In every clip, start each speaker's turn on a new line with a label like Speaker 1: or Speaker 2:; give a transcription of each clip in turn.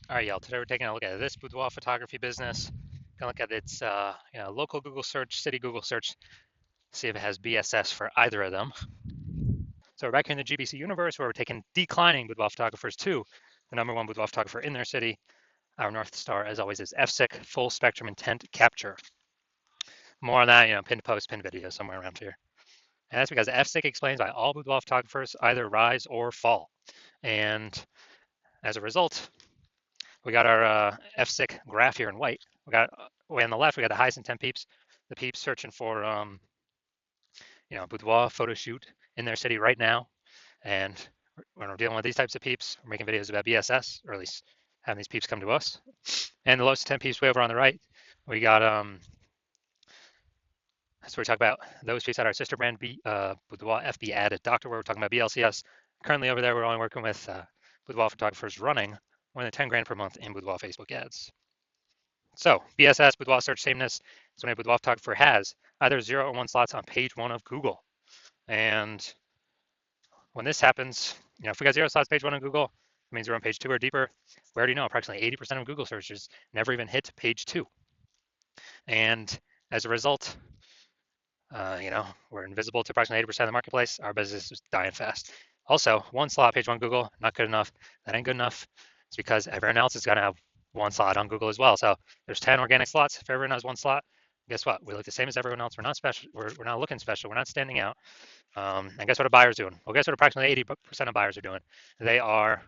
Speaker 1: All right, y'all. Today we're taking a look at this boudoir photography business. Gonna look at its local Google search, city Google search, see if it has BSS for either of them. So we're back here in the GBC universe where we're taking declining boudoir photographers to the number one boudoir photographer in their city. Our North Star, as always, is FSIC, full spectrum intent capture. More on that, pinned post, pinned video somewhere around here. And that's because FSIC explains why all boudoir photographers either rise or fall. And as a result, we got our FSIC graph here in white. We got way on the left, we got the highest intent peeps, the peeps searching for boudoir photo shoot in their city right now. And when we're dealing with these types of peeps, we're making videos about BSS, or at least having these peeps come to us. And the lowest intent peeps way over on the right, we got so we talk about those peeps at our sister brand Boudoir FB added doctor, where we're talking about BLCS. Currently over there, we're only working with boudoir photographers running more than 10 grand per month in boudoir Facebook ads. So BSS, boudoir search sameness, is when a boudoir photographer has either 0 or 1 slots on page 1 of Google. And when this happens, if we got 0 slots page 1 on Google, it means we're on page 2 or deeper. We already know approximately 80% of Google searches never even hit page 2. And as a result, we're invisible to approximately 80% of the marketplace. Our business is dying fast. Also, 1 slot page 1 Google, not good enough. That ain't good enough. It's because everyone else is going to have 1 slot on Google as well. So there's 10 organic slots. If everyone has 1 slot, guess what? We look the same as everyone else. We're not special. We're not looking special. We're not standing out. And guess what a buyer's doing? Well, guess what approximately 80% of buyers are doing? They are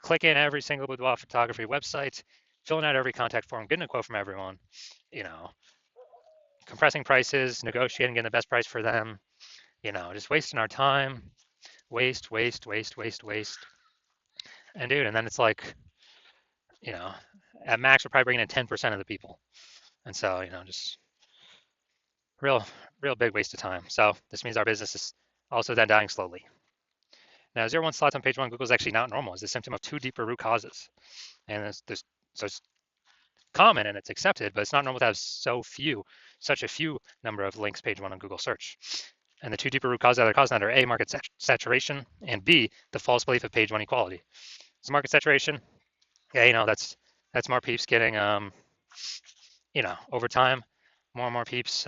Speaker 1: clicking every single boudoir photography website, filling out every contact form, getting a quote from everyone, you know, compressing prices, negotiating, getting the best price for them, just wasting our time, waste, waste, waste, waste, waste. And dude, and then it's like, you know, at max, we're probably bringing in 10% of the people. And so, just real, real big waste of time. So this means our business is also then dying slowly. Now, 0 1 slots on page 1 Google is actually not normal. It's a symptom of 2 deeper root causes. And so it's common and it's accepted, but it's not normal to have such a few number of links page 1 on Google search. And the 2 deeper root causes that are causing that are A, market saturation, and B, the false belief of page 1 equality. So market saturation, yeah, that's more peeps getting, over time, more and more peeps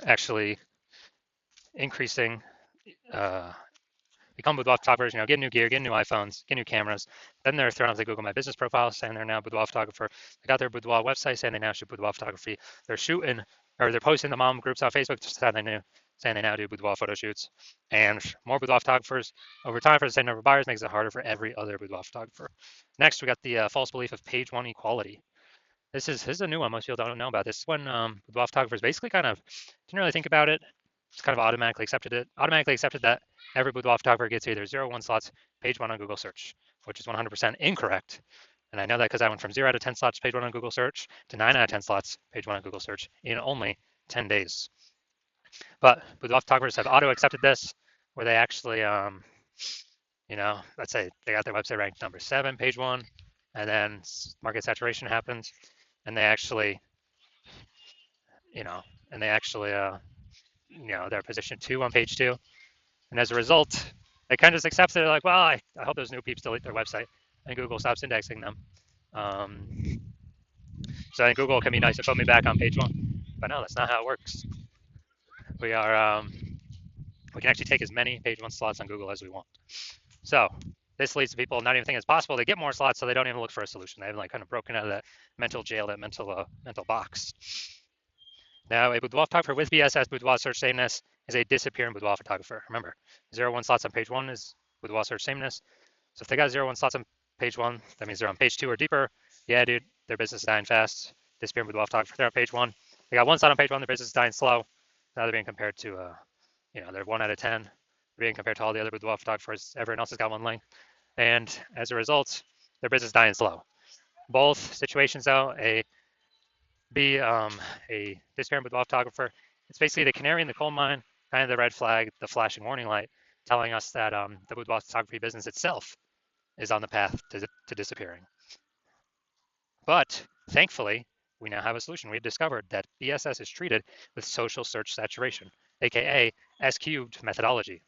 Speaker 1: actually increasing, become boudoir photographers, get new gear, get new iPhones, get new cameras. Then they're thrown off the Google My Business profile saying they're now a boudoir photographer. They got their boudoir website saying they now shoot boudoir photography. They're shooting, or they're posting the mom groups on Facebook saying they now do boudoir photo shoots. And more boudoir photographers over time for the same number of buyers makes it harder for every other boudoir photographer. Next, we got the false belief of page 1 equality. This is a new one. Most people don't know about this. When boudoir photographers basically kind of didn't really think about it, just kind of automatically accepted it. Automatically accepted that every boudoir photographer gets either 0 1 slots page 1 on Google search, which is 100% incorrect. And I know that because I went from 0 out of 10 slots page 1 on Google search to 9 out of 10 slots page 1 on Google search in only 10 days. But boudoir photographers have auto accepted this, where they actually, let's say they got their website ranked number 7 page 1, and then market saturation happens, and they actually, you know, and they actually, they're position 2 on page 2. And as a result, they kind of just accept it. They're like, well, I hope those new peeps delete their website and Google stops indexing them. So then Google can be nice to put me back on page 1. But no, that's not how it works. We are, we can actually take as many page 1 slots on Google as we want. So this leads to people not even thinking it's possible. They get more slots, so they don't even look for a solution. They've like kind of broken out of that mental jail, that mental box. Now, a boudoir photographer with BSS, boudoir search sameness, is a disappearing boudoir photographer. Remember, 0 1 slots on page 1 is boudoir search sameness. So if they got 0 1 slots on page 1, that means they're on page 2 or deeper. Yeah, dude, their business is dying fast. Disappearing boudoir photographer, they're on page 1. They got 1 slot on page 1, their business is dying slow. Now they're being compared to, they're 1 out of 10. They're being compared to all the other boudoir photographers. Everyone else has got 1 link. And as a result, their business is dying slow. Both situations, though, a disappearing boudoir photographer, it's basically the canary in the coal mine, kind of the red flag, the flashing warning light, telling us that the boudoir photography business itself is on the path to disappearing. But thankfully, we now have a solution. We've discovered that BSS is treated with social search saturation, aka S cubed methodology.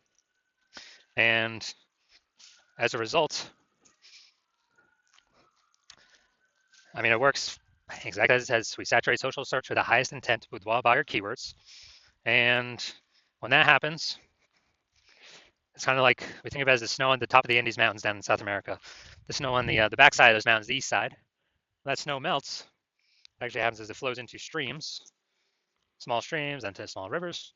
Speaker 1: And as a result, I mean, it works exactly as it says. We saturate social search with the highest intent boudoir buyer keywords. And when that happens, it's kind of like we think of it as the snow on the top of the Andes Mountains down in South America. The snow on the backside of those mountains, the east side. When that snow melts. What actually happens is it flows into streams, small streams, into small rivers,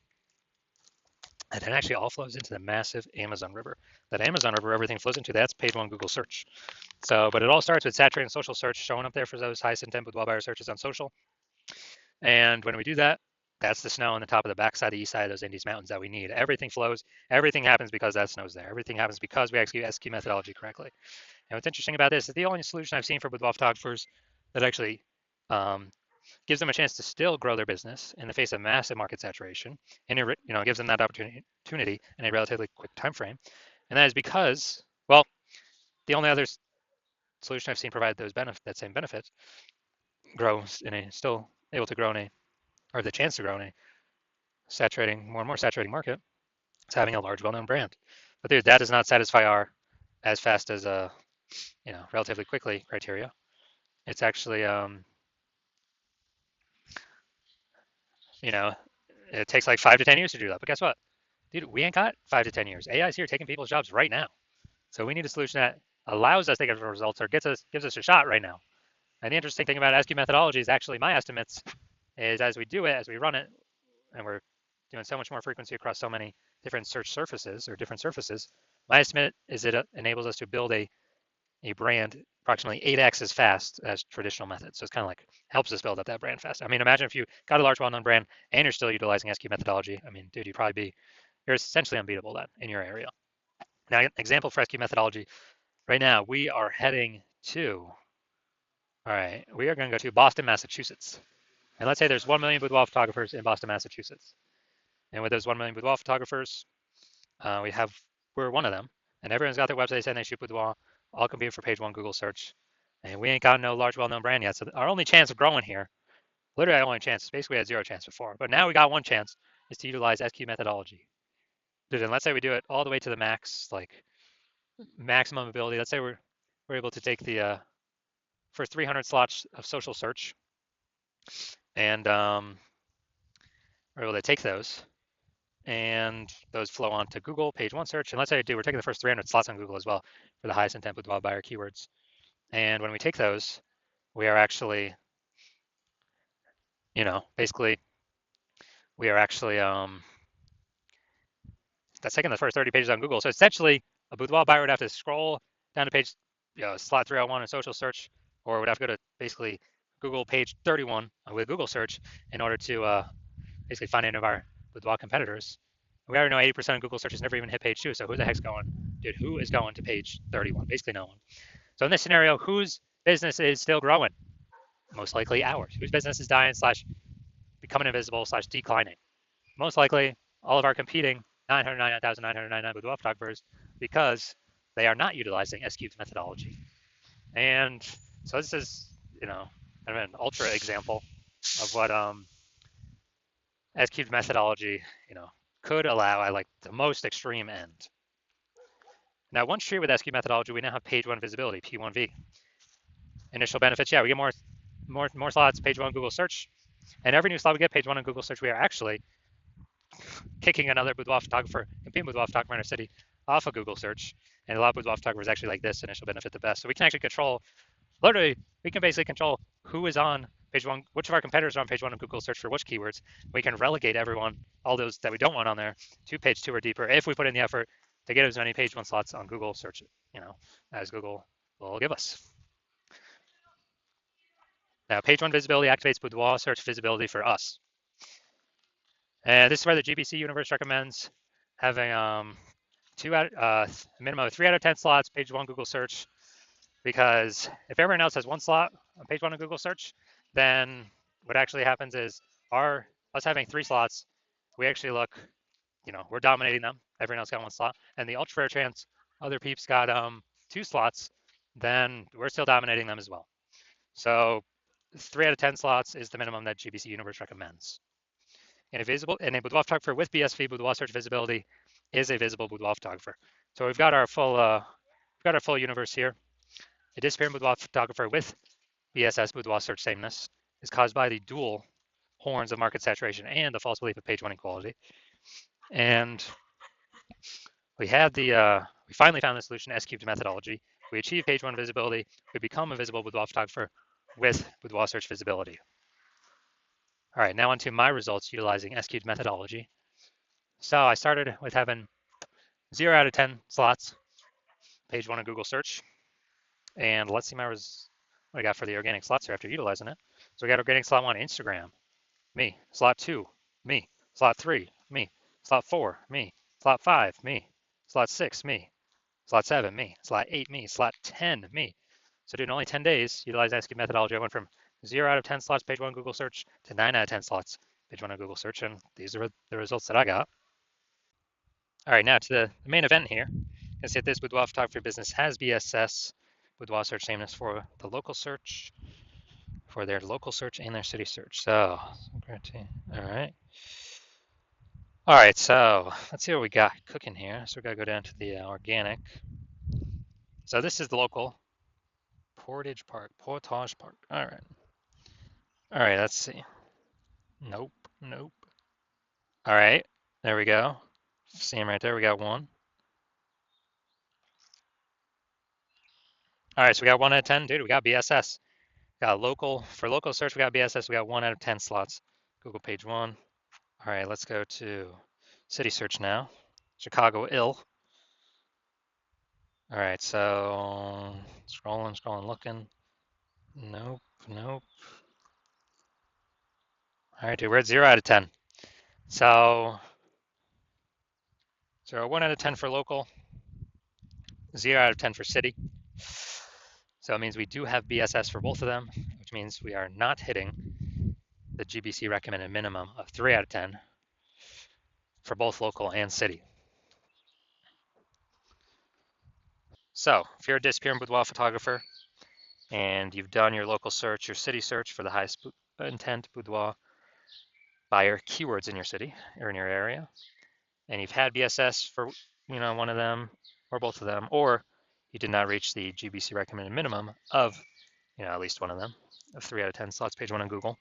Speaker 1: and then actually all flows into the massive Amazon River. That Amazon River, everything flows into, that's page one Google search. So, but it all starts with saturating social search, showing up there for those highest intent with buyer searches on social. And when we do that, that's the snow on the top of the backside, the east side of those Andes Mountains that we need. Everything flows, everything happens because that snow's there. Everything happens because we execute SQ methodology correctly. And what's interesting about this is the only solution I've seen for boudoir photographers that actually um, gives them a chance to still grow their business in the face of massive market saturation, and it gives them that opportunity in a relatively quick time frame. And that is because, well, the only other solution I've seen provide that same benefit grows in a still able to grow in a or the chance to grow in a more and more saturating market is having a large well-known brand. But dude, that does not satisfy our as fast as relatively quickly criteria. It's actually you know it takes like 5 to 10 years to do that. But guess what? Dude, we ain't got 5 to 10 years. AI is here taking people's jobs right now. So we need a solution that allows us to get results or gives us a shot right now. And the interesting thing about SQ methodology is actually my estimates is as we do it, as we run it, and we're doing so much more frequency across so many different search surfaces or different surfaces, my estimate is it enables us to build a brand approximately 8x as fast as traditional methods. So it's kind of like helps us build up that brand fast. I mean, imagine if you got a large well-known brand and you're still utilizing SQ methodology. I mean, dude, you're essentially unbeatable then in your area. Now, an example for SQ methodology. Right now, we are heading to, all right, we are going to go to Boston, Massachusetts. And let's say there's 1 million boudoir photographers in Boston, Massachusetts. And with those 1 million boudoir photographers, we're one of them. And everyone's got their website saying they shoot boudoir, all compete for page one Google search. And we ain't got no large, well-known brand yet. So our only chance of growing here, literally our only chance, basically we had zero chance before. But now we got one chance, is to utilize SQ methodology. Dude, and let's say we do it all the way to the max, like maximum ability. Let's say we're able to take the first 300 slots of social search, and we're able to take those, and those flow on to Google page one search. And let's say we're taking the first 300 slots on Google as well for the highest intent with wild buyer keywords. And when we take those, we are actually, basically, we are actually that's taking the first 30 pages on Google. So essentially, a boudoir buyer would have to scroll down to page, slot 301 in social search, or would have to go to basically Google page 31 with Google search in order to basically find any of our boudoir competitors. We already know 80% of Google searches never even hit page 2. So who the heck's going? Dude, who is going to page 31? Basically no one. So in this scenario, whose business is still growing? Most likely ours. Whose business is dying / becoming invisible / declining? Most likely all of our competing 999,999 boudoir photographers because they are not utilizing S-Cubed methodology. And so this is, kind of an ultra example of what S-Cubed methodology, could allow at like the most extreme end. Now, once treated with S-Cubed methodology, we now have page one visibility, P1V. Initial benefits, yeah, we get more slots, page one Google search. And every new slot we get, page one on Google search, we are actually kicking another boudoir photographer, competing boudoir photographer in our city off of Google search. And a lot of boudoir photographers actually like this initial benefit the best. So we can actually control, literally, we can basically control who is on page one, which of our competitors are on page one of Google search for which keywords. We can relegate everyone, all those that we don't want on there, to page two or deeper if we put in the effort to get as many page one slots on Google search, as Google will give us. Now, page one visibility activates boudoir search visibility for us. And this is where the GBC universe recommends having a minimum of 3 out of 10 slots, page one Google search, because if everyone else has one slot on page one of Google search, then what actually happens is us having 3 slots, we actually look, we're dominating them. Everyone else got 1 slot, and the ultra rare chance other peeps got 2 slots, then we're still dominating them as well. So 3 out of 10 slots is the minimum that GBC universe recommends. And a boudoir photographer with BSV boudoir search visibility is a visible boudoir photographer. So we've got our full universe here. A disappearing boudoir photographer with BSS, boudoir search sameness, is caused by the dual horns of market saturation and the false belief of page one equality. And we finally found the solution, S-cubed methodology. We achieve page one visibility. We become a visible boudoir photographer with boudoir search visibility. All right, now onto my results utilizing S-cubed methodology. So I started with having 0 out of 10 slots, page one of Google search. And let's see what I got for the organic slots here after utilizing it. So we got organic slot one, Instagram, me. Slot two, me. Slot three, me. Slot four, me. Slot five, me. Slot six, me. Slot seven, me. Slot eight, me. Slot 10, me. So dude, in only 10 days, utilizing S-cubed methodology, I went from 0 out of 10 slots page one Google search to 9 out of 10 slots page one of Google search, and these are the results that I got. All right, now to the main event here. You can see that this boudoir photography business has BSS, boudoir search sameness for the local search, for their local search and their city search. So, all right. All right, so let's see what we got cooking here. So we gotta go down to the organic. So this is the local Portage Park. All right. All right, let's see. Nope. All right, there we go. See him right there. We got one. All right, so we got 1 out of 10. Dude, we got BSS. Got for local search, we got BSS. We got 1 out of 10 slots. Google page one. All right, let's go to city search now. Chicago, ill. All right, so scrolling, looking. Nope. All right, dude, we're at 0 out of 10. So 1 out of 10 for local, 0 out of 10 for city. So it means we do have BSS for both of them, which means we are not hitting the GBC recommended minimum of 3 out of 10 for both local and city. So if you're a disappearing boudoir photographer and you've done your local search, your city search for the highest intent boudoir buyer keywords in your city or in your area, and you've had BSS for one of them or both of them, or you did not reach the GBC recommended minimum of at least one of them, of 3 out of 10 slots page one on Google,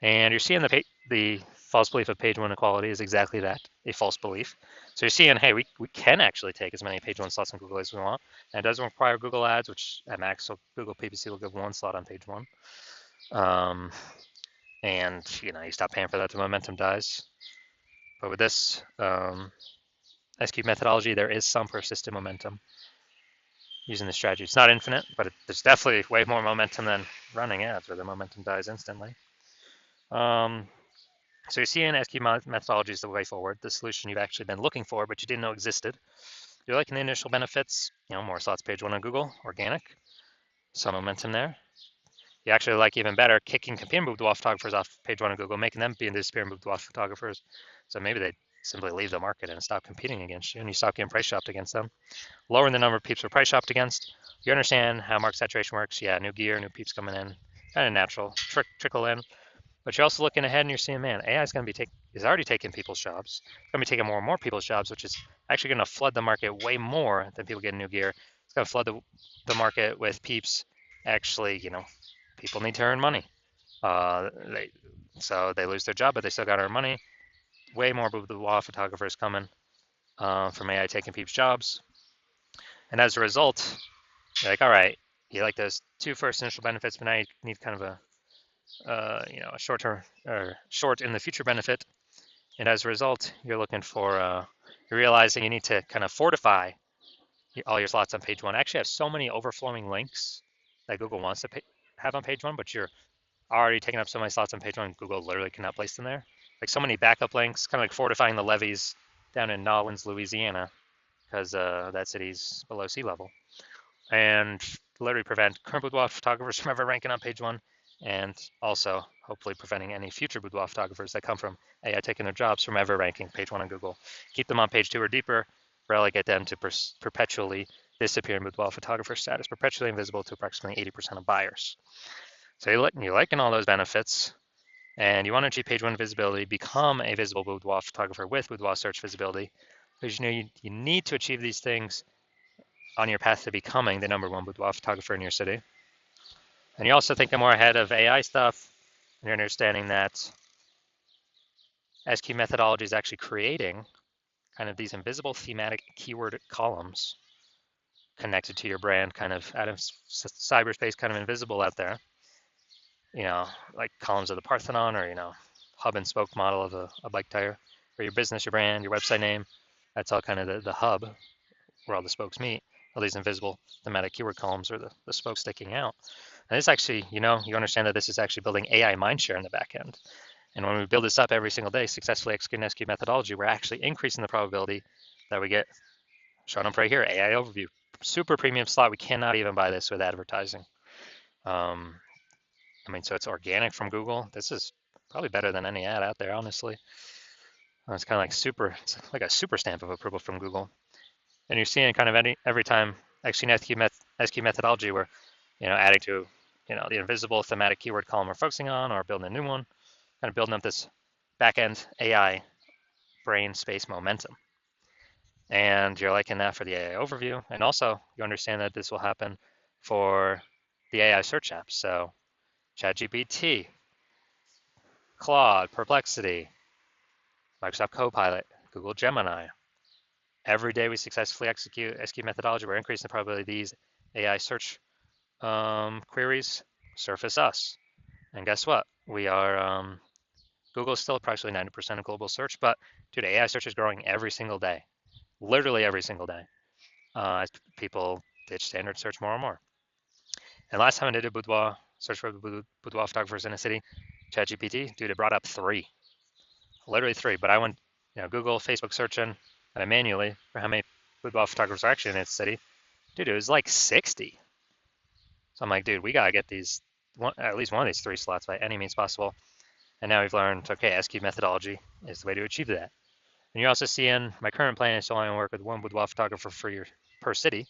Speaker 1: and you're seeing the false belief of page one equality is exactly that, a false belief. So you're seeing, hey, we can actually take as many page one slots on Google as we want, and it doesn't require Google ads, which at max, so Google PPC will give 1 slot on page one. And you stop paying for that, the momentum dies. But with this S-cubed methodology, there is some persistent momentum using the strategy. It's not infinite, but there's definitely way more momentum than running ads where the momentum dies instantly. So you're seeing S-cubed methodology is the way forward, the solution you've actually been looking for, but you didn't know existed. You're liking the initial benefits, more slots page one on Google, organic, some momentum there. You actually like even better kicking competing boudoir photographers off page one on Google, making them be disappearing boudoir photographers. So maybe they simply leave the market and stop competing against you, and you stop getting price shopped against them. Lowering the number of peeps we're price shopped against. You understand how market saturation works. Yeah, new gear, new peeps coming in, kind of natural, trickle in. But you're also looking ahead and you're seeing, man, AI is already taking people's jobs. It's going to be taking more and more people's jobs, which is actually going to flood the market way more than people getting new gear. It's going to flood the market with peeps. Actually, people need to earn money. So they lose their job, but they still got to earn money. Way more boudoir photographers coming from AI taking peeps' jobs. And as a result, you're like, all right, you like those two first initial benefits, but now you need kind of a a short-term or short in the future benefit. And as a result, you're looking for, you're realizing you need to kind of fortify all your slots on page one. Actually, have so many overflowing links that Google wants to have on page one, but you're already taking up so many slots on page one, Google literally cannot place them there. Like so many backup links, kind of like fortifying the levees down in Nolens, Louisiana, because that city's below sea level. And literally prevent current boudoir photographers from ever ranking on page one, and also hopefully preventing any future boudoir photographers that come from AI taking their jobs from ever ranking page one on Google. Keep them on page two or deeper, relegate them to perpetually disappearing boudoir photographer status, perpetually invisible to approximately 80% of buyers. So you're liking all those benefits, and you want to achieve page one visibility, become a visible boudoir photographer with boudoir search visibility, because you need to achieve these things on your path to becoming the #1 boudoir photographer in your city. And you're also thinking more ahead of AI stuff, and you're understanding that SQ methodology is actually creating kind of these invisible thematic keyword columns connected to your brand, kind of out of cyberspace, kind of invisible out there. Like columns of the Parthenon, or hub and spoke model of a bike tire, or your business, your brand, your website name. That's all kind of the hub where all the spokes meet. All these invisible thematic keyword columns, or the spokes sticking out. And this actually, you understand that this is actually building AI mindshare in the back end. And when we build this up every single day, successfully executing SQ methodology, we're actually increasing the probability that we get shown up right here, AI overview, super premium slot. We cannot even buy this with advertising. So it's organic from Google. This is probably better than any ad out there, honestly. It's kind of like it's like a super stamp of approval from Google. And you're seeing kind of every time executing SQ methodology, we're adding to the invisible thematic keyword column we're focusing on, or building a new one, kind of building up this back-end AI brain space momentum. And you're liking that for the AI overview. And also you understand that this will happen for the AI search apps. So ChatGPT, Claude, Perplexity, Microsoft Copilot, Google Gemini. Every day we successfully execute SQ methodology, we're increasing the probability these AI search queries surface us. And guess what? We are, Google is still approximately 90% of global search, but dude, AI search is growing every single day, literally every single day, as people ditch standard search more and more. And last time I did a boudoir search for boudoir photographers in a city, ChatGPT, dude, it brought up 3, literally 3. But I went, Google, Facebook searching, and I manually for how many boudoir photographers are actually in its city. Dude, it was like 60. So I'm like, dude, we gotta get at least one of these 3 slots by any means possible. And now we've learned, okay, SQ methodology is the way to achieve that. And you're also seeing my current plan is to only work with one boudoir photographer per city.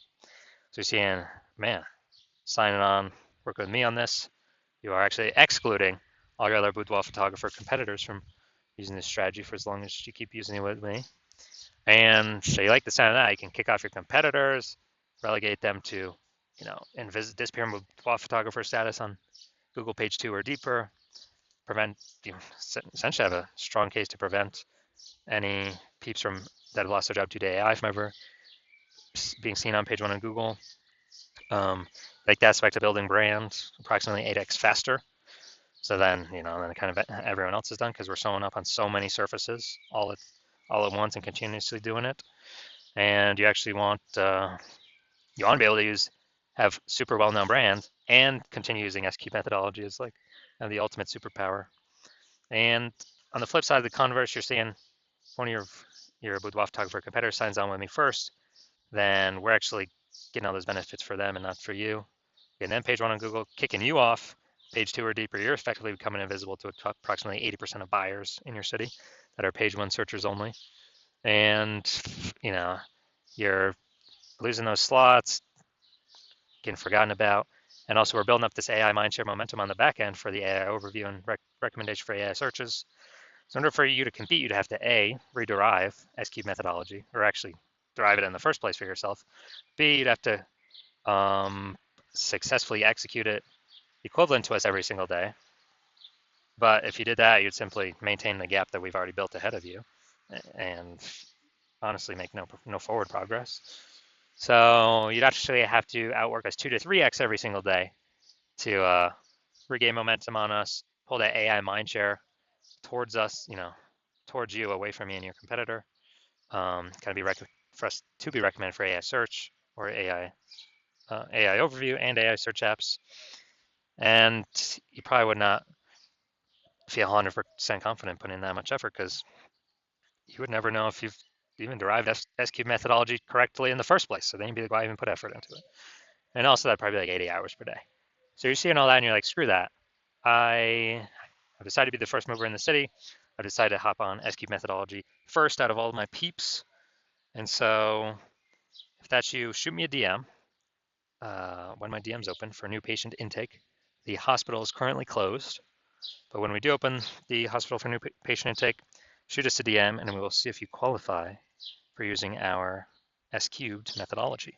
Speaker 1: So you're seeing, man, signing on, work with me on this. You are actually excluding all your other boudoir photographer competitors from using this strategy for as long as you keep using it with me. And so you like the sound of that, you can kick off your competitors, relegate them to, disappearing boudoir photographer status on Google page 2 or deeper, essentially have a strong case to prevent any peeps that have lost their job due to AI from ever being seen on page 1 on Google. Like the aspect of building brand approximately 8x faster. So then, then kind of everyone else is done, because we're showing up on so many surfaces all at once and continuously doing it. And you actually want to be able to have super well-known brand and continue using SQ methodology as like the ultimate superpower. And on the flip side of the converse, you're seeing one of your boudoir photographer competitor signs on with me first, then we're actually getting all those benefits for them and not for you. And then page 1 on Google kicking you off, page 2 or deeper, you're effectively becoming invisible to approximately 80% of buyers in your city that are page 1 searchers only. And you're losing those slots, getting forgotten about. And also we're building up this AI mindshare momentum on the back end for the AI overview and recommendation for AI searches. So in order for you to compete, you'd have to A, rederive SQ methodology, or actually derive it in the first place for yourself. B, you'd have to successfully execute it equivalent to us every single day. But if you did that, you'd simply maintain the gap that we've already built ahead of you and honestly make no forward progress. So you'd actually have to outwork us 2 to 3x every single day to regain momentum on us, pull that AI mindshare towards us, towards you, away from me and your competitor. Kind of be for us to be recommended for AI search or AI overview and AI search apps. And you probably would not feel 100% confident putting in that much effort, because you would never know if you've even derived SQ methodology correctly in the first place. So then you'd be like, why even put effort into it? And also that'd probably be like 80 hours per day. So you're seeing all that and you're like, screw that. I've decided to be the first mover in the city. I've decided to hop on SQ methodology first out of all of my peeps. And so if that's you, shoot me a DM when my DM's open for new patient intake. The hospital is currently closed, but when we do open the hospital for new patient intake, shoot us a DM and we will see if you qualify for using our S cubed methodology.